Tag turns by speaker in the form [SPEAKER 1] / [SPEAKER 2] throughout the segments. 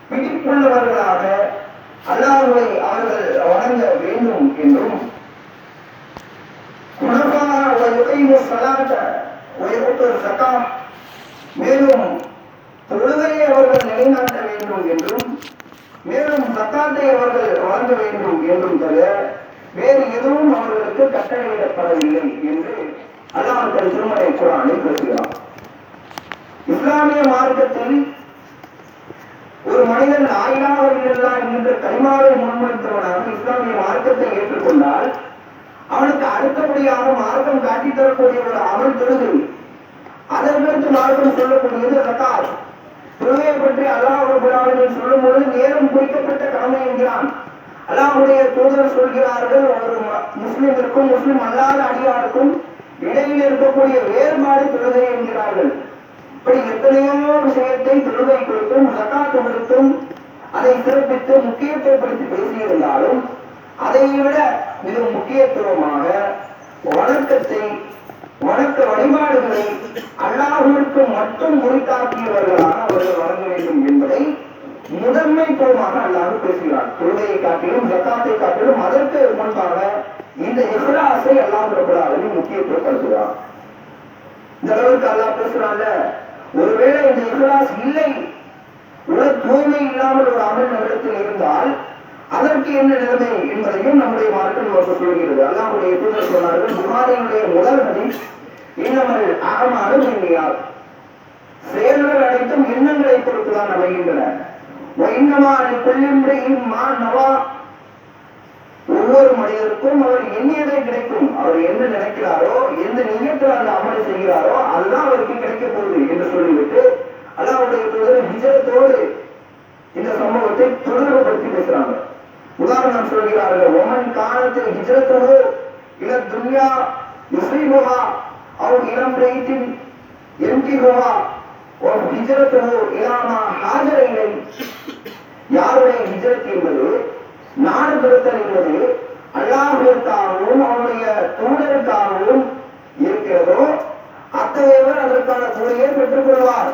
[SPEAKER 1] பிடிப்புள்ளவர்களாக அல்லாஹ்வை அவர்கள் வணங்க வேண்டும் என்றும் மேலும் தொழுகையை அவர்கள் நிலைநாட்ட வேண்டும் என்றும் மேலும் சக்காத்தை அவர்கள் வழங்க வேண்டும் என்றும் தவிர வேறு எதுவும் அவர்களுக்கு கட்டளையிடப்படவில்லை என்று அல்லாஹ் தன் திருமறை குர்ஆனில் பேசுகிறார். இஸ்லாமிய மார்க்கத்தில் ஒரு மனிதன் லா இலாஹா இல்லல்லாஹ் என்கின்ற கலிமாவை முன்வைத்தவனாக இஸ்லாமிய மார்க்கத்தை ஏற்றுக்கொண்டால் அவனுக்கு அடுத்தபடியாக மார்க்கம் காட்டித் தரக்கூடிய ஒரு அமல் தொழுகை. அதற்கு மார்க்கம் சொல்லக்கூடியது ஜகாத். தொழுகையை பற்றி அல்லாஹ் ரப்பல் ஆலமீன் சொல்லும் பொழுது நேரம் குறிக்கப்பட்ட கடமை என்கிறான். அல்லாஹ்வுடைய தூதர் சொல்கிறார்கள், ஒரு முஸ்லிமிற்கும் முஸ்லிம் அல்லாத அடியாருக்கும் இடையில் இருக்கக்கூடிய வேறுபாடு தொழுகை என்கிறார்கள். இப்படி எத்தனையோ விஷயத்தை தொழுகை குறித்தும் ஜகாத் குறித்தும் அதை சிறப்பித்து முக்கியத்துவப்படுத்தி பேசியிருந்தாலும் அதை விட மிக முக்கியத்துவமாக வணக்கத்தை வணக்க வழிபாடுகளை அல்லாஹ்விற்கு மட்டும் உரித்தாக்கியவர்களாக அவர்கள் வழங்க வேண்டும் என்பதை முதன்மைத்துவமாக அல்லாஹ் பேசுகிறார். தொழுகையை காட்டிலும் ஜகாத்தை காட்டிலும் அதற்கு முன்பாக இந்த இஹ்லாஸை அல்லாஹ் ரப்பல் ஆலமீன் முக்கியத்துவப்படுத்துகிறார். இந்த அளவுக்கு அல்லாஹ் பேசுறாங்க. ஒருவேளை இந்த இஹ்லாஸ் இல்லை, உலக தூய்மை இல்லாமல் ஒரு அமல் நம்மிடத்தில் இருந்தால் அதற்கு என்ன நிலைமை என்பதையும் நம்முடைய மார்க்கம் நமக்கு சொல்கிறது. அல்லாஹ்வுடைய தூதர் சொன்னார்கள், புகாரியுடைய முதல் ஹதீஸ், இன்னமல் அஅமாலு பின்னியாத், செயல்கள் அனைத்தும் எண்ணங்களை பொறுத்துதான் அமைகின்றன. வஇன்னமா லிகுல்லி இம்ரிஇன் மா நவா, ஒவ்வொரு மனிதருக்கும் அவர் எண்ணியதே கிடைக்கும். அவர் என்ன நினைக்கிறாரோ, எந்த நியத்தில் அந்த அமலை செய்கிறாரோ அதுதான் அவருக்கு கிடைக்க போகுது என்று சொல்லிவிட்டு அல்லாஹ்வுடைய தூதர் ஹிஜ்ரத்தோடு இந்த சம்பவத்தை தொடர்புபடுத்தி பேசுறாங்க. உதாரணம் சொல்கிறார்கள், ஒமன் காலத்தில் ஹிஜ்ரத்துஹு இல துன்யா யுஸீபுஹா அவ் இலம் ரைத்தின் யன்கிஹுஹா வ ஹிஜ்ரத்துஹு இலா மா ஹாஜர இலை. யாருடைய ஹிஜ்ரத் என்பது, நாடு பெறுத்தல் என்பது அல்லாஹ்விற்காகவும் அவருடைய தூதருக்காகவும் இருக்கிறதோ அத்தகையவர் அதற்கான கூலியை பெற்றுக் கொள்வார்.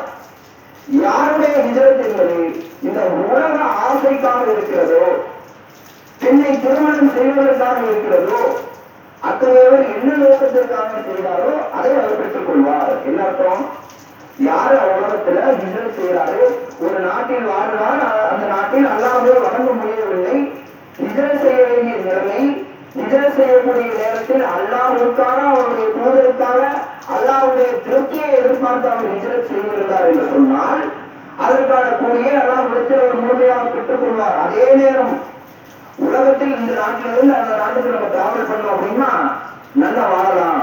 [SPEAKER 1] யாருடைய ஹிஜ்ரத் என்பது இந்த உலக ஆசைக்காக இருக்கிறதோ, பெண்ணை திருமணம் செய்வதற்காக இருக்கிறதோ, அத்தகையவர் என்ன நோக்கத்திற்காக செய்தாரோ அதை அவர் பெற்றுக் கொள்வார். என்ன அர்த்தம்? யாரு உலகத்துல ஹிஜ்ரத் செய்யறாரு, ஒரு நாட்டில் வாழ்றார், அந்த நாட்டில் அல்லாஹ்வை வணங்க முடியவில்லை, ஹிஜ்ரத் செய்ய வேண்டிய நிலைமை, ஹிஜ்ரத் செய்யக்கூடிய நேரத்தில் அல்லாஹ்வுக்காக அவருடைய தூதருக்காக அல்லாஹ்வுடைய திருப்தியை எதிர்பார்த்து அவர் ஹிஜ்ரத் செய்திருந்தார் என்று சொன்னால் அதற்கான கூலியை அல்லாஹ்விடத்தில் அவர் முழுமையாக பெற்றுக் கொள்வார். அதே நேரம் உலகத்தில் இந்த நாட்டிலிருந்து அந்த நாட்டுக்கு நம்ம டிராவல் பண்ணோம் அப்படின்னா நல்லா வாழலாம்,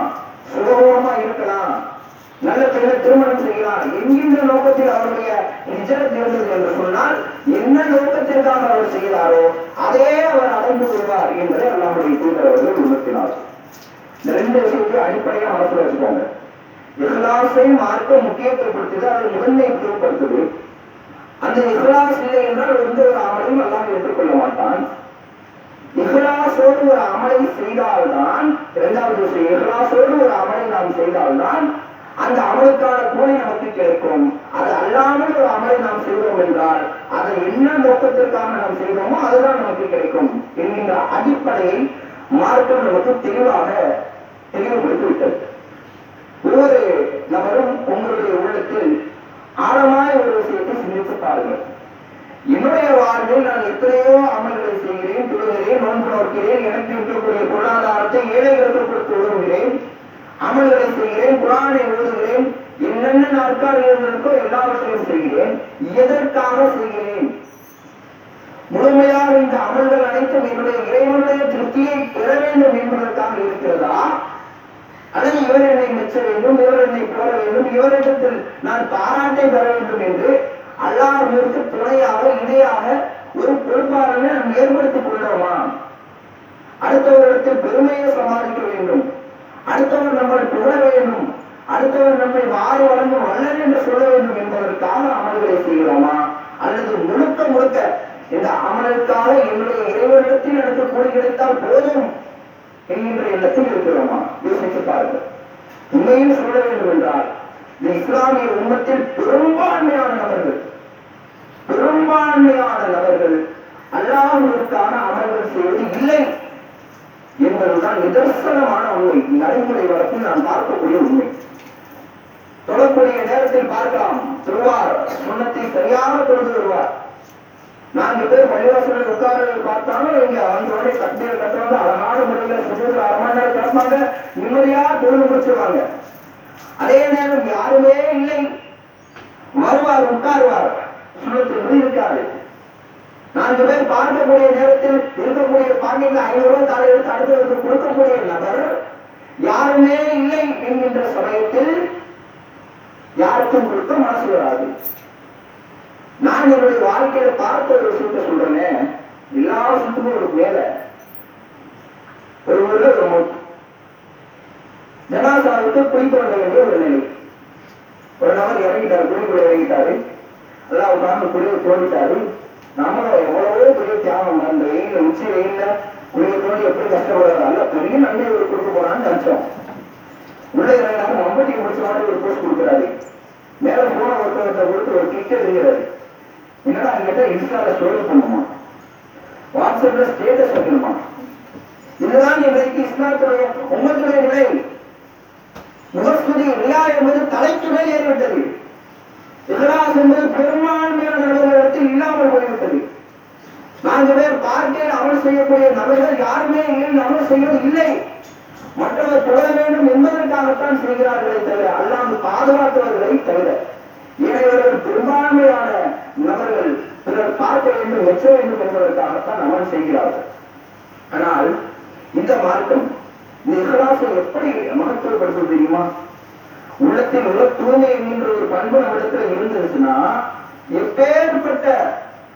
[SPEAKER 1] சுகபோகமா இருக்கலாம், நல்ல பெண்ணை திருமணம் செய்யலாம் என்கின்ற நோக்கத்தில் அவருடைய ஹிஜ்ரத் இருந்தது என்று சொன்னால் என்ன நோக்கத்திற்காக அவர் செய்கிறாரோ அதே அவர் அடைந்து கொள்வார் என்பதை அல்லாஹ்வுடைய தூதர் அவர்கள் உணர்த்தினார். இந்த ரெண்டு விஷயத்தை அடிப்படையாக மனசுல வச்சுக்கோங்க. இஹ்லாஸை மார்க்க முக்கியத்துவப்படுத்துது, அதை முதன்மைத்துவப்படுத்துது. அந்த இஹ்லாஸ் இல்லை என்றால் எந்த ஒரு அமலையும் அல்லாஹ் ஏற்றுக்கொள்ள மாட்டான். இஹ்லாஸோடு ஒரு அமலை செய்தால்தான், இரண்டாவது விஷயம், இஹ்லாஸோடு ஒரு அமலை நாம் செய்தால்தான் அந்த அமலுக்கான கூலி நமக்கு கிடைக்கும். அது அல்லாமல் ஒரு அமலை நாம் செய்தோம் என்றால் அதை என்ன நோக்கத்திற்காக நாம் செய்தோமோ அதுதான் நமக்கு கிடைக்கும் என்கின்ற அடிப்படையை மார்க்கம் நமக்கு தெளிவுபடுத்தி விட்டது. ஒவ்வொரு நபரும் உங்களுடைய உள்ளத்தில் ஆழமான ஒரு விஷயத்தை சிந்தித்து பாருங்கள். என்னுடைய வாழ்வில் நான் எத்தனையோ அமல்களை செய்கிறேன், தொழுகிறேன், நோன்பு நோக்கிறேன், எனக்கு இருக்கக்கூடிய பொருளாதாரத்தை ஏழைகளுக்கு கொடுத்து உதவுகிறேன், அமல்களை செய்கிறேன், குர்ஆனை ஓதுகிறேன், என்னென்ன நாட்காலிகள் இருக்கோ எல்லாவற்றையும் செய்கிறேன். எதற்காக செய்கிறேன்? முழுமையாக இந்த அமல்கள் அனைத்தும் என்னுடைய இறைவனுடைய திருப்தியை பெற வேண்டும் என்பதற்காக இருக்கிறதா, அல்லது இவர் என்னை மெச்ச வேண்டும், இவர் என்னை புகழ வேண்டும், இவரிடத்தில் நான் பாராட்டை பெற வேண்டும் என்று அல்லாஹ்விற்கு துணையாக இணையாக ஒரு பொறுப்பாளனை நாம் ஏற்படுத்திக் கொள்கிறோமா? அடுத்தவரிடத்தில் பெருமையை சம்பாதிக்க வேண்டும், அடுத்தவர் நம்மை புகழ வேண்டும், அடுத்தவர் நம்மை வாரி வழங்கும் வல்லன் என்று சொல்ல வேண்டும் என்பதற்காக அமல்களை செய்கிறோமா? அல்லது முழுக்க இந்த அமலுக்காக என்னுடைய இறைவனிடத்தில் எனக்கு கூலி கிடைத்தால் போதும் என்கின்ற எண்ணத்தில் இருக்கிறோமா? யோசித்து பாருங்கள். உண்மையில் சொல்ல வேண்டும் என்றால் இந்த இஸ்லாமிய உம்மத்தில் பெரும்பான்மையான நபர்கள் செய்வது இல்லை என்பதுதான் நிதர்சனமான உண்மை. நடைமுறை வழக்கில் நான் பார்க்கக்கூடிய உண்மை. தொழக்கூடிய நேரத்தில் பார்க்கலாம், திருவார் சுண்ணத்தை சரியாக தொழுது வருவார். 4 பேர் பள்ளிவாசலில் உட்கார பார்த்தாலும் இங்க அவங்களோட கட்டியில் கட்டுவாங்க, அழகான முறையில் சுற்றுலா 1/2 மணி நேரம் கேட்பாங்க, நிம்மதியா தொழுது முடிச்சிருவாங்க. அதே நேரம் யாருமே இல்லை, வருவார், உட்காருவார், சுண்ணத்தில் இருக்காது. 4 பேர் பார்க்கக்கூடிய நேரத்தில் இருக்கக்கூடிய பாக்கெட்ல 500 ரூபாய் தாழ எடுத்து அடுத்தவருக்கு கொடுக்கக்கூடிய நபர் யாருமே இல்லை என்கின்ற சமயத்தில் யாருக்கும் கொடுக்க மனசு வராது. நான் என்னுடைய வாழ்க்கையில பார்த்த ஒரு விஷயத்தை சொல்றேன். எல்லா விஷயத்துக்கும் ஒரு மேல ஒரு ஊர்ல ஒரு ஜனாசாவுக்கு குளிக்க வந்த வேண்டிய ஒரு நிலை. ஒரு நபர் இறங்கிட்டாரு, குளிக்குள்ள இறங்கிட்டாரு, எல்லாம் உட்கார்ந்து குளிக்க தோண்டிட்டாரு. நம்மளும் எவ்வளவோ பெரிய தியாகம், அந்த வெயில உச்சி வெயில குளிக்க தோண்டி எப்படி கஷ்டப்படுறாரு, அல்ல பெரிய நன்மை ஒரு கொடுக்க போறான்னு நினைச்சோம். உள்ள இறங்கினாலும் மம்பட்டிக்கு முடிச்ச மாதிரி ஒரு போஸ்ட் கொடுக்குறாரு. மேல போன ஒருத்தவர்கிட்ட கொடுத்து ஒரு கிட்ட தெரிகிறாரு. என்னடா என்கிட்ட இன்ஸ்டால ஸ்டோரி பண்ணுமா, வாட்ஸ்அப்ல ஸ்டேட்டஸ் வைக்கணுமா? இதுதான் இன்றைக்கு இஸ்லாத்துடைய உம்மத்துடைய நிலை. முகஸ்துதி ரியா என்பது தலைக்கு மேல் ஏறிவிட்டது. இஹ்லாஸ் என்பது பெரும்பான்மையான நபர்களிடத்தில் இல்லாமல் போய்விட்டது. 4 பேர் பார்க்கையில் அமல் செய்யக்கூடிய நபர்கள் யாருமே இல்லை, அமல் செய்வது இல்லை. மற்றவர் தொழ வேண்டும் என்பதற்காகத்தான் செய்கிறார்களே தவிர அல்லாமல் பாதுகாத்தவர்களை தவிர ஏனையவர்கள் பெரும்பான்மையான நபர்கள் பிறர் பார்க்க வேண்டும், வெற்ற வேண்டும் என்பதற்காகத்தான் அமல் செய்கிறார்கள். ஆனால் இந்த மார்க்கம் இந்த இஹ்லாஸை எப்படி மகத்துவப்படுத்துவது தெரியுமா? உள்ளத்தில் உள்ள தூய்மை என்கின்ற ஒரு பண்பு நம்மிடத்துல இருந்துச்சுன்னா எப்பேற்பட்ட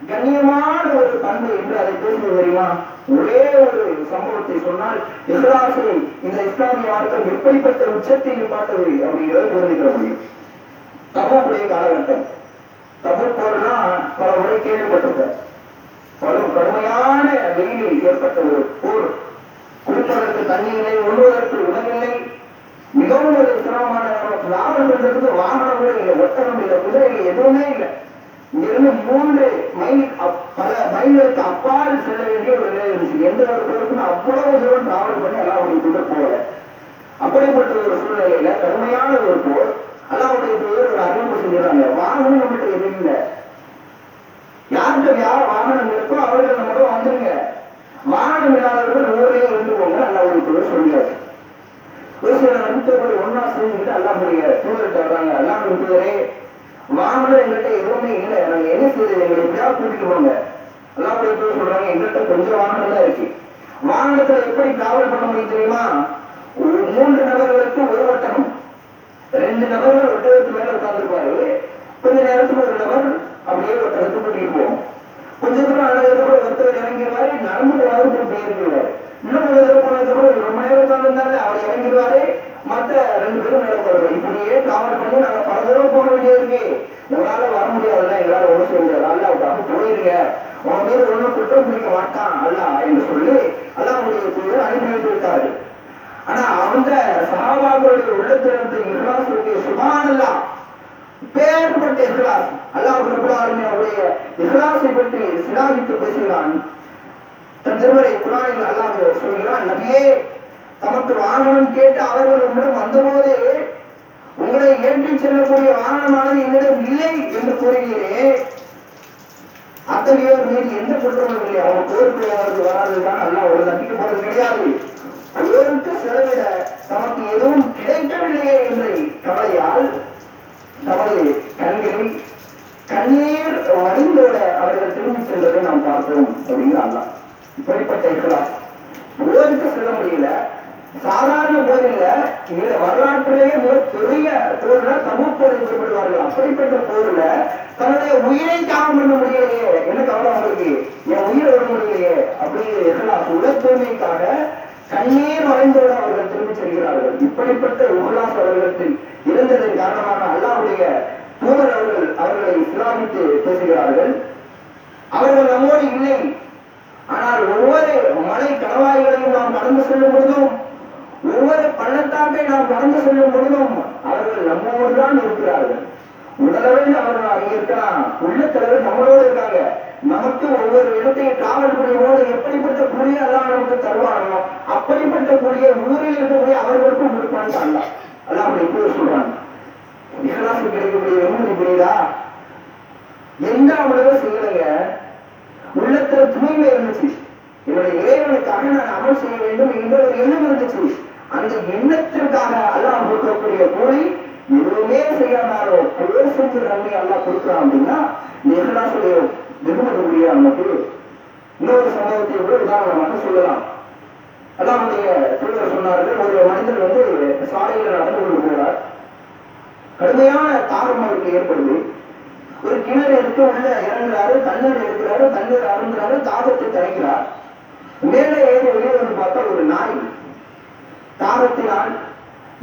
[SPEAKER 1] கண்ணியமான ஒரு பண்பு என்று அதை பேசுவது தெரியுமா? ஒரே ஒரு சம்பவத்தை சொன்னால் இஹ்லாஸை இந்த இஸ்லாமிய மார்க்கம் எப்படிப்பட்ட உச்சத்தை நிப்பாட்டது அப்படிங்கிறத புரிந்துக்கிற முடியும். தபூக்குடைய காலகட்டம், தபூக் போர்னா பல முறை கேள்விப்பட்டிருக்க, பல கடுமையான வெயிலில் ஏற்பட்ட ஒரு போர். குடிப்பதற்கு தண்ணி இல்லை, உண்ணுவதற்கு உணவில்லை, மிகவும் ஒரு சிரமமான லாபம் பண்றதுக்கு வாகனம் கூட இல்லை, ஒட்டகம் இல்லை, குதிரை இல்லை, எதுவுமே இல்லை. இங்கிருந்து 3 மைல் பல மைல்களுக்கு அப்பால் செல்ல வேண்டிய ஒரு நிலை இருந்துச்சு. எந்த ஒரு பேருக்கும் அவ்வளவு தூரம் டிராவல் பண்ணி அல்லாஹ்வுடைய தூதர் போகல. அப்படிப்பட்ட ஒரு சூழ்நிலையில கடுமையான ஒரு போர். அல்லாஹ்வுடைய தூதர் ஒரு அறிவிப்பு செஞ்சாங்க, வாகனம் நம்மகிட்ட எதுவும் இல்லை, யாருக்கு யார் வாகனம் இருக்கோ அவர்கள் நம்மகிட்ட வந்துருங்க, வாகனம் இல்லாதவர்கள் ஊரே இருந்து போங்க அல்லாஹ்வுடைய தூதர் சொல்லியாச்சு. ஒரு சில நம்பிக்கைகள் ஒன்னா சேர்ந்துட்டு அல்லாஹ்வுடைய தூதர்கிட்ட வர்றாங்க, அல்லாஹ்வுடைய தூதரே வாகனம் எங்கள்கிட்ட எதுவுமே இல்லை, நாங்க என்ன செய்யறது, எங்களை எப்படியாவது கூட்டிட்டு போங்க. அல்லாஹ்வுடைய தூதர் சொல்றாங்க, எங்கள்கிட்ட கொஞ்சம் வாகனம் தான் இருக்கு, வாகனத்துல எப்படி டிராவல் பண்ண முடியும் தெரியுமா? 3 நபர்களுக்கு ஒரு ஒட்டகம், 2 நபர்கள் ஒட்டகத்துக்கு மேல உட்கார்ந்துருப்பாரு, கொஞ்ச நேரத்துக்கு ஒரு நபர் அப்படியே ஒட்டகத்தை கூட்டிட்டு போவோம். கொஞ்ச தூரம் அழகப்பட ஒருத்தர் இறங்கிடுவாரு, நடந்து போனாலும் போயிருக்கிறாரு. இன்னும் கொஞ்ச தூரம் போனதுக்கப்புறம் ரொம்ப நேரம் உட்கார்ந்துருந்தாரு, அவர் இறங்கிடுவாரு, மற்ற 2 பேரும் நடப்பாரு. இப்படியே டிராவல் பண்ணி நாங்க பல தூரம் போக வேண்டியது இருக்கு, உங்களால வர முடியாதுல்ல, எங்களால ஒண்ணு செய்ய முடியாது, அல்ல விட்டாங்க போயிருங்க, உங்க மீது ஒண்ணும் குற்றம் பிடிக்க மாட்டான் அல்ல என்று சொல்லி அல்லாஹ்வுடைய தூதர் அனுப்பி வைத்து விட்டாரு. ஆனா அந்த சஹாபாக்களுடைய உள்ளத்திலிருந்து இஹ்லாஸுடைய சுப்ஹானல்லாஹ், பேர்பட்ட இஹ்லாஸ். அல்லாஹ் ரப்பல் ஆலமீன் அவருடைய இஹ்லாஸை பற்றி சிலாகித்து பேசுகிறான். தன் திருமறை குர்ஆனில் அல்லாஹ் சொல்கிறான், நபியே தமக்கு வாகனம் கேட்டு அவர்கள் உங்களிடம் வந்தபோது உங்களை ஏற்றிச் செல்லக்கூடிய வாகனமானது என்னிடம் இல்லை என்று கூறுகிறே, அத்தகையோர் மீது எந்த குற்றமும் இல்லை, அவர் போருக்கு அவருக்கு வராதுதான் அல்லாஹ் ஒரு நம்பிக்கை போறது கிடையாது. போருக்கு செலவிட தமக்கு எதுவும் கிடைக்கவில்லையே என்ற கவலையால் தமது கண்களில் கண்ணீர் வடிந்தோட அவர்கள் திரும்பி சென்றதை நாம் பார்த்தோம் அப்படிங்கிற அல்லாஹ். இப்படிப்பட்ட இஹ்லாஸ். போருக்கு செல்ல முடியல, சாதாரண போரில் வரலாற்றிலேயே பெரிய போர்ல தபூக் போரை குறிப்பிடுவார்கள். அப்படிப்பட்ட போர்ல தன்னுடைய உயிரை தியாகம் பண்ண முடியலையே, என்ன கவலை அவங்களுக்கு, என் உயிரை விட முடியலையே அப்படிங்கிற இஹ்லாஸ், உல தூய்மைக்காக கண்ணீர் வரைந்தோடு அவர்கள் திரும்பி செல்கிறார்கள். இப்படிப்பட்ட இஹ்லாஸ் அவர்களிடத்தில் இருந்ததன் காரணமாக அல்லாஹ்வுடைய தூதர் அவர்களை இஸ்லாமித்து பேசுகிறார்கள். அவர்கள் நம்மோடு இல்லை, ஆனால் ஒவ்வொரு மலை கணவாய்களையும் நாம் கடந்து செல்லும் பொழுதும், ஒவ்வொரு பள்ளத்தாக்கை நாம் கடந்து செல்லும் பொழுதும் அவர்கள் நம்மோடு தான் இருக்கிறார்கள். உடலவில் அவர்கள் அங்கே இருக்கலாம், உள்ளத்தளவில் நம்மளோடு இருக்காங்க. நமக்கு நமக்கு ஒவ்வொரு இடத்தையும் டிராவல் பண்ணும் போது எப்படிப்பட்ட கூலியை எல்லாம் நமக்கு தருவானோ அப்படிப்பட்ட கூலியை ஊரில் இருக்கக்கூடிய அவர்களுக்கும் கொடுப்பான்னு அல்ல அல்லாஹ் அப்படி இப்போது சொல்றாங்க. இஹ்லாஸ் கிடைக்கக்கூடிய வெகுமதி புரியுதா? எந்த அவ்வளவு செய்யலைங்க, உள்ளத்துல தூய்மை இருந்துச்சு, என்னுடைய இறைவனுக்காக நான் அமல் செய்ய வேண்டும் என்ற ஒரு எண்ணம் இருந்துச்சு. அந்த எண்ணத்திற்காக அல்லாஹ் கொடுக்கக்கூடிய கூலி எதுவுமே செய்யாதாரோ பேர் செஞ்சு நன்மை அல்லாஹ் கொடுக்கலாம் அப்படின்னா இஹ்லாஸுடைய வெகுமதி புரிய நமக்கு. இன்னொரு சம்பவத்தை கூட உதாரணமாக சொல்லலாம். அல்லாஹ்வுடைய தூதர் சொன்னார்கள், ஒரு மனிதர் சாலையில நடந்து கொண்டு போகிறார். கடுமையான தாகம் அவருக்கு ஏற்படுது. ஒரு கிணறு எடுத்து உள்ள இறங்குறாரு, தண்ணீர் எடுக்கிறாரு, தண்ணீர் அருந்துறாரு, தாகத்தை தணிக்கிறார். மேலே ஏறி வெளியே வந்து பார்த்தா ஒரு நாய் தாகத்தினால்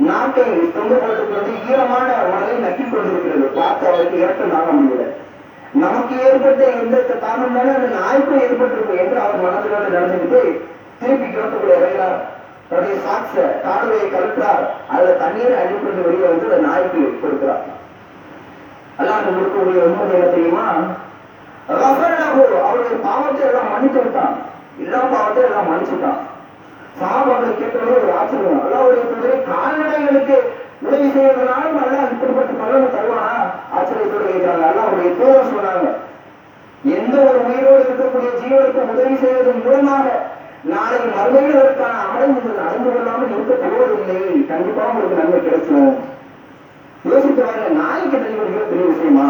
[SPEAKER 1] நாட்டை தொங்க போட்டுக்கொண்டு ஈரமான மனதை நக்கிக் கொண்டிருக்கிறது. பார்த்து அவருக்கு இறக்கம் தாங்க முடியல. நமக்கு ஏற்பட்ட எந்த தாகம் தானே அந்த நாய்க்கும் ஏற்பட்டிருக்கும் என்று அவர் மனதிலோடு நடந்துக்கிட்டு திருப்பி கிணத்துக்குள்ள இறங்கிறார். தன்னுடைய சாட்ச காடுவையை கலக்கிறார். அதுல தண்ணீரை அள்ளிக்கொண்டு வெளியே வந்து அந்த நாய்க்கு கொடுக்கிறார். அல்லாஹ் கொடுக்கக்கூடிய உண்மை என்ன தெரியுமா? அவருடைய பாவத்தை எல்லாம் மன்னித்து விட்டான். எல்லா பாவத்தையும் எல்லாம் மன்னிச்சுட்டான். சஹாபாக்கள் கேட்கறது ஒரு ஆச்சரியம். அல்லாஹ்வுடைய தூதரே, கால்நடைகளுக்கு உதவி செய்வதனாலும் அல்லாஹ் இப்படிப்பட்ட பலனை தருவானா? ஆச்சரியத்தோடு கேட்கிறாங்க. அல்லாஹ்வுடைய தூதர் சொன்னாங்க, எந்த ஒரு உயிரோடு இருக்கக்கூடிய ஜீவனுக்கு உதவி செய்வதன் மூலமாக நாளை மறுமையில் அதற்கான அமலை நீங்கள் நடந்து கொள்ளாமல் இருக்க போவதில்லை. கண்டிப்பாக உங்களுக்கு நன்மை கிடைக்கும். யோசித்து வாங்க, நாய்க்கு தண்ணி கொடுக்கிறது பெரிய விஷயமா?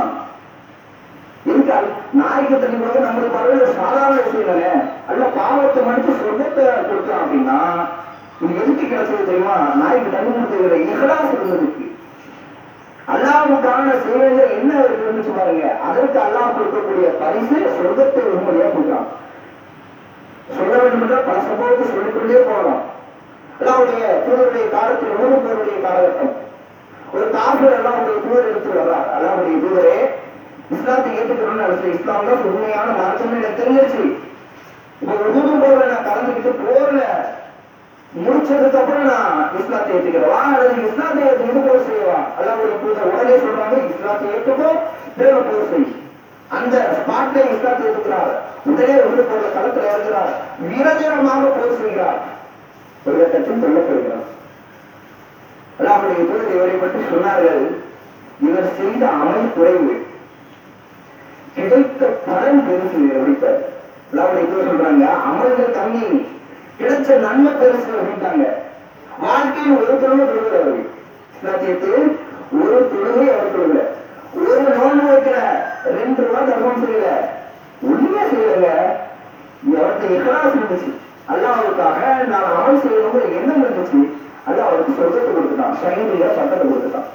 [SPEAKER 1] இருக்காது. நாய்க்கு தண்ணி கொடுக்க நம்மளுக்கு பரவாயில்ல, சாதாரண விஷயம் தானே. அல்ல பாவத்தை மன்னித்து சொர்க்கத்தை கொடுக்கலாம் அப்படின்னா இது எதுக்கு கிடைச்சது தெரியுமா? நாய்க்கு தண்ணி கொடுத்துக்கிற இஹ்லாஸ் இருந்ததுக்கு. அல்லாஹ்வுக்கான சேவைகள் என்ன இருந்துச்சு பாருங்க. அதற்கு அல்லாஹ் கொடுக்கக்கூடிய பரிசு சொர்க்கத்தை உண்மையா கொடுக்கலாம். சொல்ல வேண்டும் என்றால் பல சம்பவத்தை சொல்லிக்கொண்டே போகலாம். அல்லாஹ்வுடைய தூதருடைய காலத்தில் உணவு போருடைய காலகட்டம். ஒரு காஃபிர் அல்லாஹ்வுடைய தூதர் எடுத்து வர்றார். அல்லாஹ்வுடைய தூதரே, இஸ்லாத்தை ஏற்றுக்கணும்னு நினைச்சு, இஸ்லாம் தான் உண்மையான மார்க்கம்னு எனக்கு தெரிஞ்சிருச்சு. இப்ப உணவு போர்ல நான் கலந்துக்கிட்டு போர்ல முடிச்சதுக்கு அப்புறம் நான் இஸ்லாத்தை ஏற்றுக்கிறவா அல்லது இஸ்லாத்தை ஏற்றுக்கிட்டு போர் செய்வா? அல்லாஹ்வுடைய தூதர் உடனே சொல்றாங்க, இஸ்லாத்தை ஏற்றுக்கோ, தேவ போர் செய். அந்த ஸ்பாட்ல இஸ்லாத்தை ஏற்றுக்கிறார். உடனே உணவு போர்ல களத்துல இருக்கிறார். வீரதீரமாக போர் செய்கிறார். ஒரு கட்டத்தில் சொல்லப்படுகிறார். அல்லாஹ்வுடைய தூதர் இவரை பற்றி சொன்னார்கள், இவர் செய்த அமல் குறைவு, கிடைத்த பலன் பெருசு அப்படின்ட்டார். அல்லாஹ்வுடைய தூதர் சொல்றாங்க, அமல்கள் கம்மி, கிடைச்ச நன்மை பெருசு அப்படின்ட்டாங்க. வாழ்க்கையில் ஒரு தொழுகை தொழுகிற அவர் இஸ்லாத்தியத்து ஒரு தொழுகை அவர் தொழுகல, ஒரு நோன்பு வைக்கிற, 2 ரூபாய் தர்மம் செய்யல, ஒண்ணுமே செய்யலங்க. அவருக்கு இஹ்லாஸ் இருந்துச்சு. அல்லாஹ்வுக்காக நான் அமல் செய்யணுங்கிற எண்ணம் இருந்துச்சு. அல்லாஹ் அவருக்கு சொர்க்கத்தை கொடுத்துட்டான், ஷஹீதுல சட்டத்தை கொடுத்துட்டான்.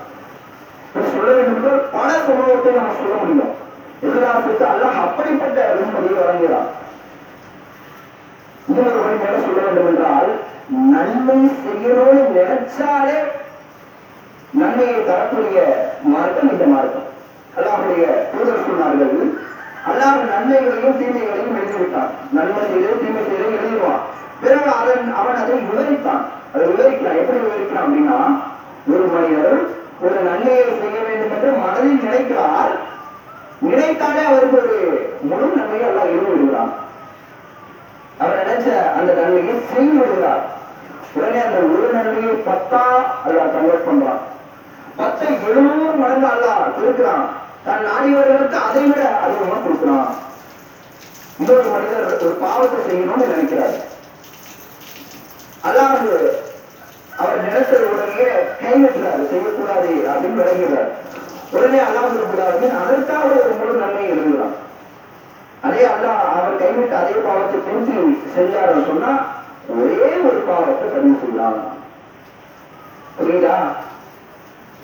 [SPEAKER 1] சொல்ல வேண்டும் பல சம்பவத்தை நம்ம சொல்ல முடியும். இஹ்லாஸுக்கு அல்லாஹ் அப்படிப்பட்ட வெகுமதியை வழங்குகிறான். இன்னொரு வழி மேல சொல்ல வேண்டும் என்றால், நன்மை செய்யணும்னு நினைச்சாலே நன்மையை தரக்கூடிய மார்க்கம் இந்த மார்க்கம். அல்லாஹ்வுடைய தூதர் சொன்னார்கள், அல்லாஹ் நன்மைகளையும் தீமைகளையும் எழுதிவிட்டான். நன்மை செய்து தீமை செய்து எழுதிடுவான். பிறகு அவன் அதை விவரித்தான். அதை விவரிக்கிறான். எப்படி விவரிக்கிறான் அப்படின்னா, ஒரு மனிதர் ஒரு நன்மையை செய்ய வேண்டும் என்று மனதில் நினைக்கிறார். நினைத்தாலே அவருக்கு ஒரு முழு நன்மையை எல்லாம் எழுதி விடுகிறான். அவர் நினைச்ச அந்த நன்மையை செய்து விடுகிறார். உடனே அந்த ஒரு நன்மையை 10 அல்லாஹ் கன்வெர்ட் பண்றான். 10 700 மடங்கு அல்லாஹ் கொடுக்கிறான். தன் நாடியவர்களுக்கு அதை விட அதிகமா கொடுக்கிறான். இன்னொரு மனிதர் ஒரு பாவத்தை செய்யணும்னு நினைக்கிறார். அல்லாஹ் அவர் நினைத்தது உடனே கைவிட்டுறாரு, செய்யக்கூடாது அப்படின்னு விளங்குகிறார். உடனே அல்லாஹ் கூடாது அதற்காக ஒரு முழு நன்மை எழுதுகிறான். அதே அல்லாஹ் அவர் கைவிட்டு அதே பாவத்தை திருப்பி செஞ்சாருன்னு சொன்னா ஒரே ஒரு பாவத்தை பதிவு செய்யலாம். புரியுதா?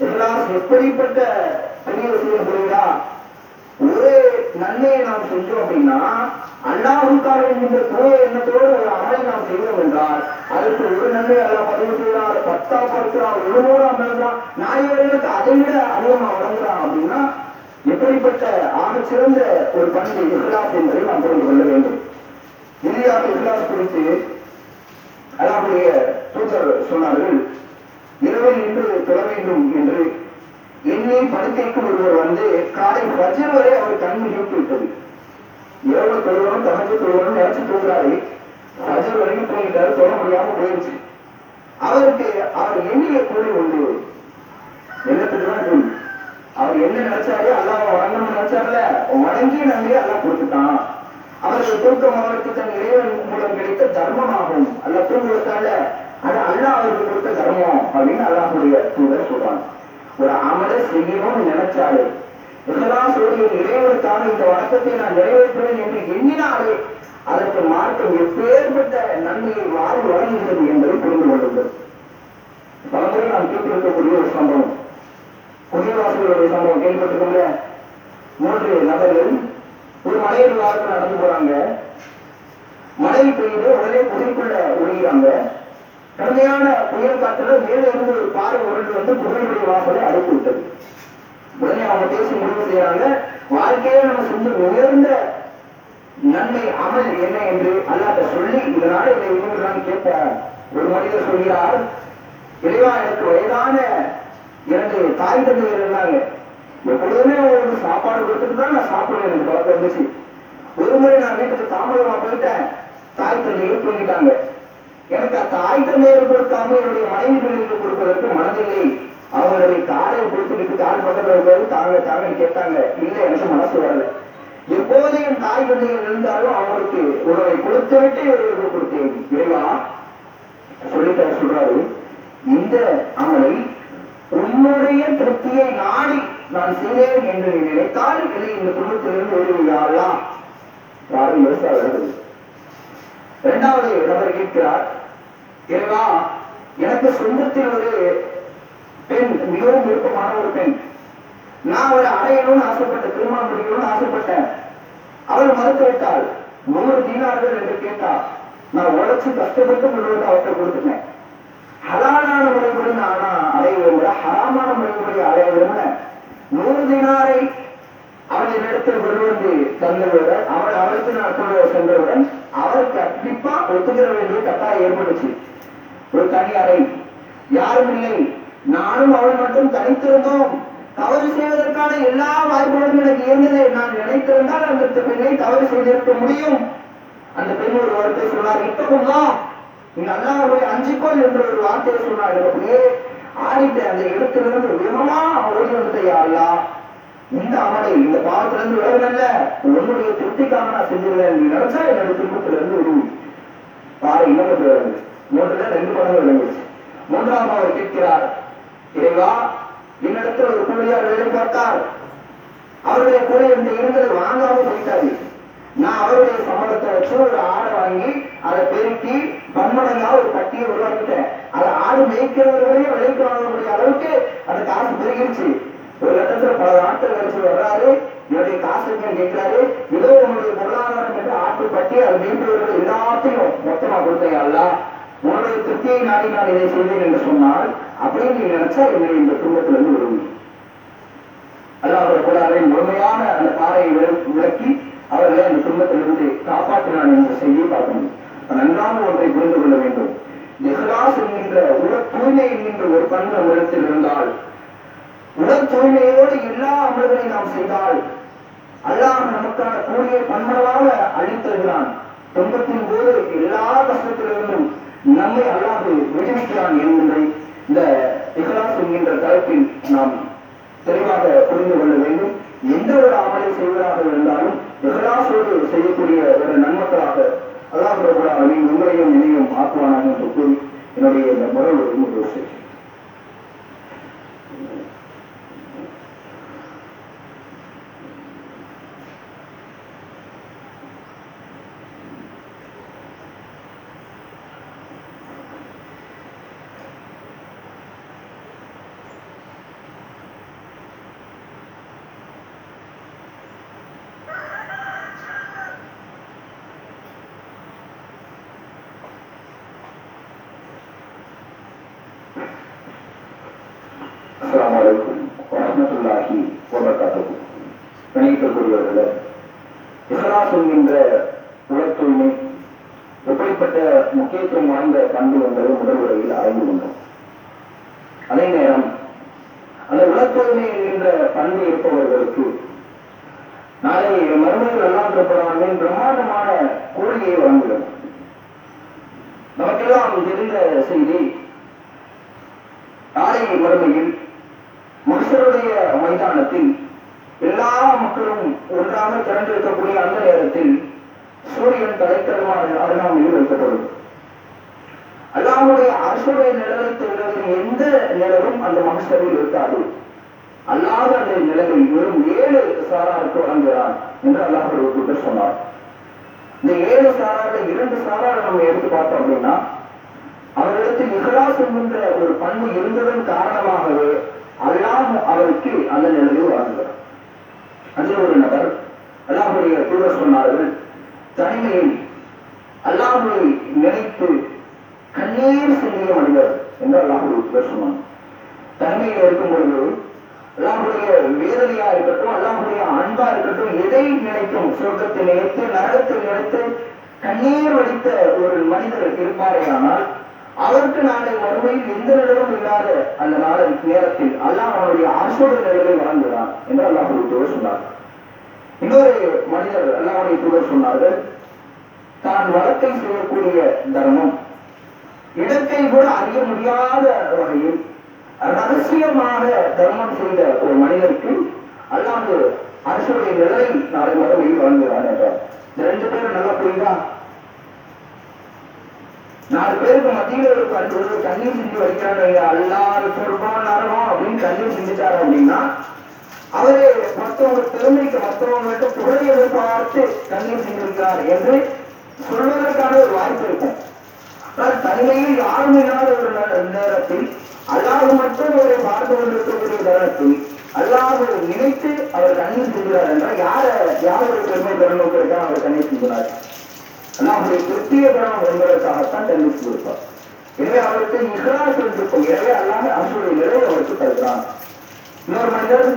[SPEAKER 1] இஹ்லாஸ் எப்படிப்பட்ட பெரிய விஷயம் புரியுதா? ஒரு நன்மையை நாம் செஞ்சோம் அப்படின்னா அல்லாஹ்வுக்காக என்கின்ற தூய எண்ணத்தோடு ஒரு அமலை நாம் செய்வோம் என்றால் அதற்கு ஒரு நன்மை அல்லாஹ் பதிவு செய்யறார், 10 படுத்துறான், 700 அமல்றான், நாயகர்களுக்கு அதை விட அதிகமா வழங்குறான். அப்படின்னா எப்படிப்பட்ட ஆக சிறந்த ஒரு பண்பு இஹ்லாஸ் என்பதை நாம் புரிந்து கொள்ள வேண்டும். இறுதியாக இஹ்லாஸ் குறித்து அல்லாஹ்வுடைய தூதர் சொன்னார்கள், இரவில் நின்று தொழ வேண்டும் என்று எண்ணி படுக்கைக்கு ஒருவர் காலை ஃபஜ்ர் வரை அவர் கண் விழித்து விட்டது. இரவு தொழுவனும் தனக்கு தொழுவனும் நினைச்சு தூங்குறாரு. அஜர் வரைக்கும் தூங்கிட்டாரு, தொழ முடியாம போயிடுச்சு. அவருக்கு அவர் எண்ணிய கூலி உண்டு. எல்லாத்துக்குதான் கூலி. அவர் என்ன நினைச்சாரு, அல்லாஹ் வணங்கணும்னு நினைச்சாருல, வணங்கி நன்றியை அல்லாஹ் கொடுத்துட்டான். அவருக்கு தூக்கம் அவருக்கு தன் இறைவன் மூலம் கிடைத்த தர்மமாகும். அல்ல தூங்குவதால அது அல்லாஹ் அவருக்கு கொடுத்த தர்மம் அப்படின்னு அல்லாஹுடைய தூதர் சொல்றாங்க. ஒரு அமலை செய்யணும்னு நினைச்சாலே, இறைவனுடைய இறைவனுக்கான இந்த வணக்கத்தை நான் நிறைவேற்றுவேன் என்று எண்ணினாலே அதற்கு மாற்றம் எப்பேற்பட்ட நன்மையை வாழ் வழங்குகிறது என்பதை புரிந்து கொள்ளுங்கள். பலமுறை நாம் கேட்டிருக்கக்கூடிய ஒரு சம்பவம், புதியவாசிகளுடைய சம்பவம் கேள்விப்பட்டிருக்கோம்ல. 3 நபர்கள் ஒரு மலையில் வாரத்தில் நடந்து போறாங்க. மழை பெய்து உடனே புகைக்குள்ள ஒழிகிறாங்க. கடுமையான புயல் காற்றுல மேலே இருந்து ஒரு பாறை உருண்டு வந்து புகையுடைய வாசலை அடைத்து விட்டது. உடனே அவங்க பேசி முடிவு செய்யறாங்க, வாழ்க்கையே நம்ம செஞ்சு உயர்ந்த நன்மை அமல் என்ன என்று அல்லாஹ்ட்ட சொல்லி இதனால இதை விரும்புகிறான்னு கேட்க ஒரு மனிதர் சொல்கிறார், இறைவா எனக்கு வயதான 2 தாய் தந்தையர் இருந்தாங்க. எப்பொழுதுமே அவங்களுக்கு சாப்பாடு கொடுத்துட்டு தான் நான் சாப்பிடுவேன். எனக்கு பழக்கம் இருந்துச்சு. ஒரு முறை நான் வீட்டுக்கு தாமதமா போயிட்டேன், தாய் தந்தையர் தூங்கிட்டாங்க. எனக்கு தாய் தந்தையர் கொடுக்காம என்னுடைய மனைவி பிள்ளைகளுக்கு கொடுப்பதற்கு மனதில்லை. அவங்களுடைய காலை கொடுத்துக்கிட்டு கால் பக்கத்தில் இருக்கிறது தாங்க தாங்கன்னு கேட்டாங்க. இல்லை, எனக்கு மனசு வரல. எப்போது என் தாய் தந்தைகள் இருந்தாலும் அவங்களுக்கு உணவை கொடுத்து விட்டு இவர்களுக்கு கொடுத்தேன். இறைவா சொல்லிட்டாரு, சொல்றாரு, இந்த அமலை உன்னுடைய திருப்தியை நாடி நான் செய்வேன் என்று நினைத்தால் என்னை இந்த குடும்பத்திலிருந்து எழுதுகிறார்களா? யாரும் யோசியாது. 2வது நபர் கேட்கிறார், இறைவா எனக்கு சொந்தத்தில் ஒரு பெண், மிகவும் விருப்பமான ஒரு பெண், நான் அவரை அடையணும்னு ஆசைப்பட்டேன், திருமணம் முடிக்கணும்னு ஆசைப்பட்டேன். அவள் மறுத்துவிட்டாள். 100 தீனார்கள் என்று கேட்டாள். நான் உழைச்சு கஷ்டப்பட்டு முழுவதும் அவற்றை கொடுத்துட்டேன். ஹலாலான முறைப்படி நான் அடைய விரும்பல, ஹராமான முறைப்படி அடைய விரும்பின 100 தீனாரை அவளின் இடத்தில் கொண்டு வந்து தந்தவுடன் அவளுக்கு நான் கொண்டு சென்றவுடன் அவர் கண்டிப்பா ஒத்துக்கிற வேண்டிய கட்டாயம் ஏற்பட்டுச்சு. ஒரு தனி அறை, யாரும் இல்லை, நானும் அவள் மட்டும் தனித்திருந்தோம். தவறு செய்வதற்கான எல்லா வாய்ப்புகளும் எனக்கு இருந்தது. நான் நினைத்திருந்தால் அந்த பெண்ணை தவறு செய்திருக்க முடியும். அந்த பெண் ஒரு வார்த்தை சொன்னார், இப்பதான் நீங்க அல்லாஹ்வை அஞ்சிக்கொள் என்ற ஒரு வார்த்தையை சொன்னார். அப்படியே ஆடிட்டு அந்த இடத்திலிருந்து விதமா ஓடி வந்துட்டா, அல்லாஹ் இந்த அமலை இந்த பாவத்திலிருந்து விலகல்ல, உன்னுடைய திருப்திக்காக நான் செஞ்சிருவேன். நீ நினைச்சா என்னோட திருப்பத்திலிருந்து விடுவி. பாறை இழந்து 3ல 2 படங்கள் விளங்குச்சு. 3ஆம் அவர் கேட்கிறார், இறைவா என்னிடத்தில் ஒரு கூலியார் வேலை பார்த்தார். அவருடைய கூலி இந்த இருந்ததை வாங்காம போயிட்டாரு. நான் அவருடைய சம்பளத்தை வச்சு ஒரு ஆடை வாங்கி அதை பெருக்கி பன்மடங்கா ஒரு பட்டியை உருவாக்கிட்டேன். அதை ஆடு மேய்க்கிறவர்களையும் விலைக்கு வாங்கக்கூடிய அளவுக்கு அந்த காசு பெருகிருச்சு. ஒரு கட்டத்துல பல நாட்கள் கழிச்சு வர்றாரு, என்னுடைய காசு கேட்கிறாரு. ஏதோ உன்னுடைய பொருளாதாரம் என்று ஆட்டு பட்டி அதை மேய்ப்பவர்கள் எல்லாத்தையும் மொத்தமா கொடுத்தையா, உன்னுடைய திருப்தியை நாடி நான் இதை செய்வேன் என்று சொன்னால் அப்படின்னு நீ நினைச்சா என்னை இந்த குடும்பத்திலிருந்து விரும்பி அல்லாஹ் முழுமையான அந்த பாறையை விளக்கி அவர்களை அந்த குடும்பத்திலிருந்து காப்பாற்றினான் என்று செய்தி பார்க்க முடியும். நன்றாக ஒன்றை புரிந்து கொள்ள வேண்டும். இஹ்லாஸ் என்கின்ற உடல் தூய்மை என்கின்ற ஒரு பண்பு இடத்தில் இருந்தால், உடல் தூய்மையோடு எல்லா அமல்களையும் நாம் செய்தால் அல்லாஹ் நமக்கான கூலியை பன்மளவாக அளித்திருக்கிறான். துன்பத்தின் போது எல்லா கஷ்டத்திலிருந்தும் நம்மை அல்லாஹ் விடுவிக்கிறான் என்கின்ற இந்த இஹ்லாஸ் என்கின்ற தலைப்பில் நாம் தெளிவாக புரிந்து கொள்ள வேண்டும். எந்த ஒரு அமலை செய்வதாக இருந்தாலும் இஹ்லாஸோடு செய்யக்கூடிய ஒரு நன்மக்களாக அல்லாஹ் ரப்பல் ஆலமீன் உங்களையும் என்னையும் ஆக்குவானாக என்று கூறி என்னுடைய இந்த முறை முடிவு செய்கிறேன். அஸ்ஸலாமு அலைக்கும் வரஹ்மத்துல்லாஹி வபரகாத்துஹு. பிணைக்கக்கூடியவர்களே, இஹ்லாஸ் என்கின்ற உடல் தூய்மை எப்படிப்பட்ட முக்கியத்துவம் வாய்ந்த பண்பு என்பதை முதல் உரையில் அறிந்து கொண்டோம். அதே நேரம் அந்த உடல் தூய்மை என்கின்ற பண்பு இருப்பவர்களுக்கு நாளை மறுமையில் எல்லாம் பெறப்படுவார்கள் பிரம்மாண்டமான கூலியை வழங்குகிறது. நமக்கெல்லாம் தெரிந்த செய்தி, நாளை மறுமையில் மனுஷருடைய மைதானத்தில் எல்லா மக்களும் ஒன்றாக திரண்டிருக்கக்கூடிய அந்த நேரத்தில் சூரியன் தலைக்கரமான அருகாமையில் வைக்கப்படும். அல்லாஹ்வுடைய அரசுடைய நிழலை தவிர எந்த நிழலும் அந்த மனுஷரில் இருக்காது. அல்லாத அந்த நிலையில் வெறும் 7 சாராருக்கு வழங்குகிறான் என்று அல்லாஹ் சொன்னார். இந்த 7 சாரார்கள் 2 சாராரை நம்ம எடுத்து பார்த்தோம் அப்படின்னா, அவரிடத்தில் இஹ்லாஸ் என்கின்ற ஒரு பண்பு இருந்ததன் காரணமாகவே அல்லாஹ் அவருக்கு அந்த நிலையை வழங்குகிறார். அதில் ஒரு நபர் அல்லாஹ்வுடைய தூதர் சொன்னார்கள், தனிமையில் அல்லாஹ்வை நினைத்து கண்ணீர் சிந்திய மனிதர் என்று அல்லாஹ்வுடைய தூதர் சொன்னார். தனிமையில் இருக்கும் பொழுது அல்லாஹ்வுடைய வேதனையா இருக்கட்டும், அல்லாஹ்வுடைய அன்பா இருக்கட்டும், எதை நினைத்தும் சொர்க்கத்தை நினைத்து நரகத்தை நினைத்து கண்ணீர் வடித்த ஒரு மனிதர் இருப்பாரே, ஆனால் அவருக்கு நாளை மறுமையில் எந்த நிலவும் இல்லாத அந்த நாளை நேரத்தில் அல்லாஹ் அவனுடைய அரசோட நிலையை வழங்குகிறான் என்று அல்லாஹ்வுடைய தூதர் சொன்னார். இன்னொரு மனிதர் அல்லாஹ்வுடைய தூதர் சொன்னார்கள், தான் வழக்கை செய்யக்கூடிய தர்மம் இடத்தை கூட அறிய முடியாத வகையில் ரகசியமாக தர்மம் செய்த ஒரு மனிதருக்கு அல்லாஹ் அரசுடைய நிலை நாளை மறுமையில் வழங்குகிறான் என்றார். இந்த 2 பேரும் நல்லா புரியுதா? 4 பேருக்கு மத்தியில் ஒரு கண்ணீர் சிந்தி வைக்கிறாங்க, அல்லாஹ் சொர்க்கம் நரகம் அப்படின்னு கண்ணீர் சிந்திச்சாரு அப்படின்னா, அவரு மற்றவங்க திறமைக்கு மற்றவங்கள்ட்ட புகழை எதிர்பார்த்து கண்ணீர் சிந்திருக்கிறார் என்று சொல்வதற்கான ஒரு வாய்ப்பு இருக்கும். ஆனால் தனிமையில் யாரும் இல்லாத ஒரு நேரத்தில் அல்லாஹ் மட்டும் அவரை பார்த்து கொண்டிருக்கக்கூடிய தருணத்தில் அல்லாஹ் நினைத்து அவர் கண்ணீர் சிந்துகிறார் என்றால் யாருடைய பெருமை பெறநோக்கிற்காக அவர் கண்ணீர் சிந்துகிறார்? அல்லாஹ்வுடைய திருப்தியை பெறணும் என்பதற்காகத்தான் கண்ணீர் சிந்திருப்பார். எனவே அவருக்கு இஹ்லாஸ் இருக்கும். எனவே அல்லாஹ் அரசுடைய நிலையை அவருக்கு தருகிறான். இன்னொரு மனிதர்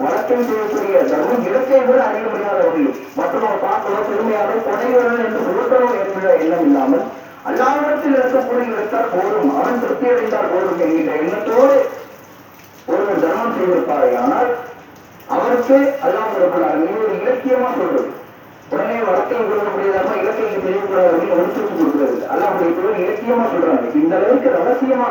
[SPEAKER 1] வழக்கை செய்யக்கூடிய தர்மம் இலக்கை கூட அறிய முடியாத வகையில் மற்றவங்க பார்க்கவோ பெருமையாகவோ கொடைவர்கள் என்று உருட்டணும் என்கிற எண்ணம் இல்லாமல் அல்லாவிடத்தில் இருக்கக்கூடிய எடுத்தால் போதும், அவன் திருப்தி அடைந்தால் போதும் என்கின்ற எண்ணத்தோடு ஒருவர் தர்மம் செய்திருப்பாரே, ஆனால் அவருக்கு அல்லாஹ் ஒரு இலக்கியமா சொல்றது. உடனே வழக்கை கொடுக்க முடியாதமா இலக்கை செய்யக்கூடாது அப்படின்னு ஒழிச்சு கொடுக்கிறது. அல்லாஹ் இலக்கியமா சொல்றாங்க, இந்த அளவுக்கு ரகசியமா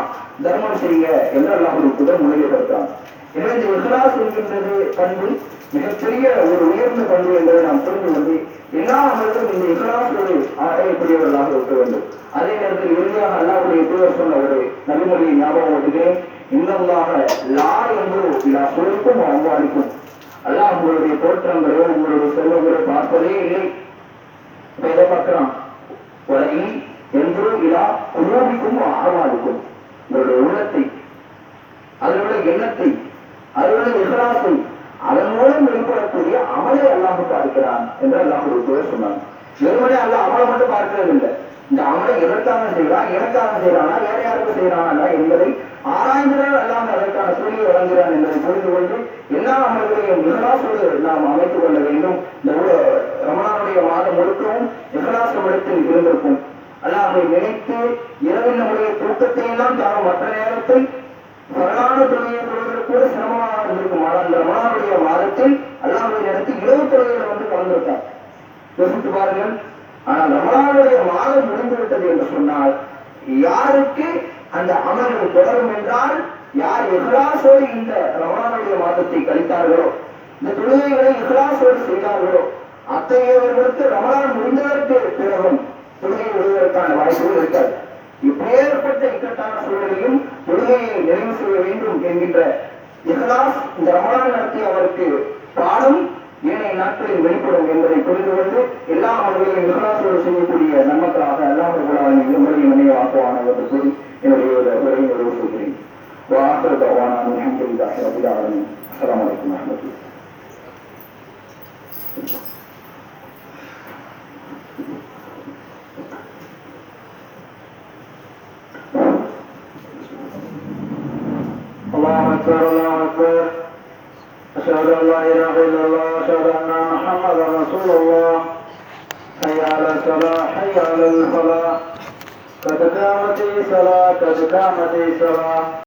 [SPEAKER 1] தர்மம் செய்ய என்று அல்லாஹ் முன்னிலைப்படுத்துறாங்க. எனவே இந்த இஹ்லாஸ் என்கின்றது பண்பு மிகப்பெரிய ஒரு உயர்ந்த பண்பு என்பதை நாம் புரிந்து கொண்டு எல்லா அமல்களும் இந்த இஹ்லாஸோடு அடையக்கூடியவர்களாக இருக்க வேண்டும். அதே நேரத்தில் இறுதியாக அல்லாஹ்வுடைய தூதர் சொன்ன ஒரு நபிமொழியை ஞாபகம் வருகிறேன், இன்னல்லாஹ லா என்று இல்லா சொல்லுக்கும் அவ்வாடிக்கும். அல்லாஹ் உங்களுடைய தோற்றங்களையோ உங்களுடைய செல்வங்களோ பார்ப்பதே இல்லை. எதை பார்க்கிறான்? உலகி என்று இல்லா குலூபிக்கும் ஆழ்வாடிக்கும். உங்களுடைய உள்ளத்தை, அதனுடைய எண்ணத்தை, அதனுடைய இஹ்லாஸை, அதன் மூலம் வெளிப்படக்கூடிய அமலை அல்லாஹ் பார்க்கிறான் என்று அல்லாஹ் சொன்னாங்க. வெறுமனே அல்லாஹ் அமலை மட்டும் பார்க்கிறது இல்லை, இந்த அமலை எதற்காக செய்யறான், எனக்காக செய்யறானா, வேற யாருக்கு செய்யறானா என்பதை ஆராய்ந்துதான் அல்லாஹ் அதற்கான கூலியை வழங்குகிறான் என்பதை புரிந்து கொண்டு எல்லா அமல்களையும் இஹ்லாஸோடு நாம் அமைத்துக் கொள்ள வேண்டும். இந்த ரமலானுடைய மாதம் முழுக்கவும் இஹ்லாஸ் இடத்தில் இருந்திருக்கும். அல்லாஹ்வை நினைத்து இரவில் நம்முடைய தூக்கத்தை எல்லாம் தானும் மற்ற நேரத்தை வரலான தொழிலை கொள்வதற்கு கூட சிரமமாக இருந்திருக்கும். ஆனால் அந்த ரமலானுடைய மாதத்தில் அல்லாஹ்வை நினைத்து இரவு தொழிலை கலந்திருக்கார். யோசித்து பாருங்கள். ஆனால் ரமலானுடைய மாதம் முடிந்துவிட்டது என்று சொன்னால் யாருக்கு அந்த அமல்கள் தொடரும் என்றால், யார் இஹ்லாஸோடு இந்த ரமலானுடைய மாதத்தை கழித்தார்களோ, இந்த தொழுகைகளை இஹ்லாஸோடு செய்தார்களோ, அத்தகையவர்களுக்கு ரமலான் முடிந்ததற்கு பிறகும் தொழுகை விடுவதற்கான வாய்ப்புகள் இருக்காது. இப்பேற்பட்ட இக்கட்டான சூழலையும் தொழுகையை நிறைவு செய்ய வேண்டும் என்கின்ற இஹ்லாஸ் இந்த ரமலான் நடத்திய அவருக்கு பாடம் ஏனைய நாட்களில் வெளிப்படும் என்பதை புரிந்து கொண்டு எல்லா அமல்களையும் இஹ்லாஸோடு செய்யக்கூடிய நன்மக்களாக அல்லாஹ் நம்மளையும் நினைவாக்குவானவர்கள் கூறி என்னுடைய உரையை நிறைவு செய்கிறேன். وآخر دعوانا الحمد لله رب العالمين. السلام عليكم ورحمة الله. الله أكبر الله أكبر. أشهد أن لا إله إلا الله وأشهد أن محمدا رسول الله. حي على الصلاة حي على الفلاح. قد قامت الصلاة قد قامت الصلاة.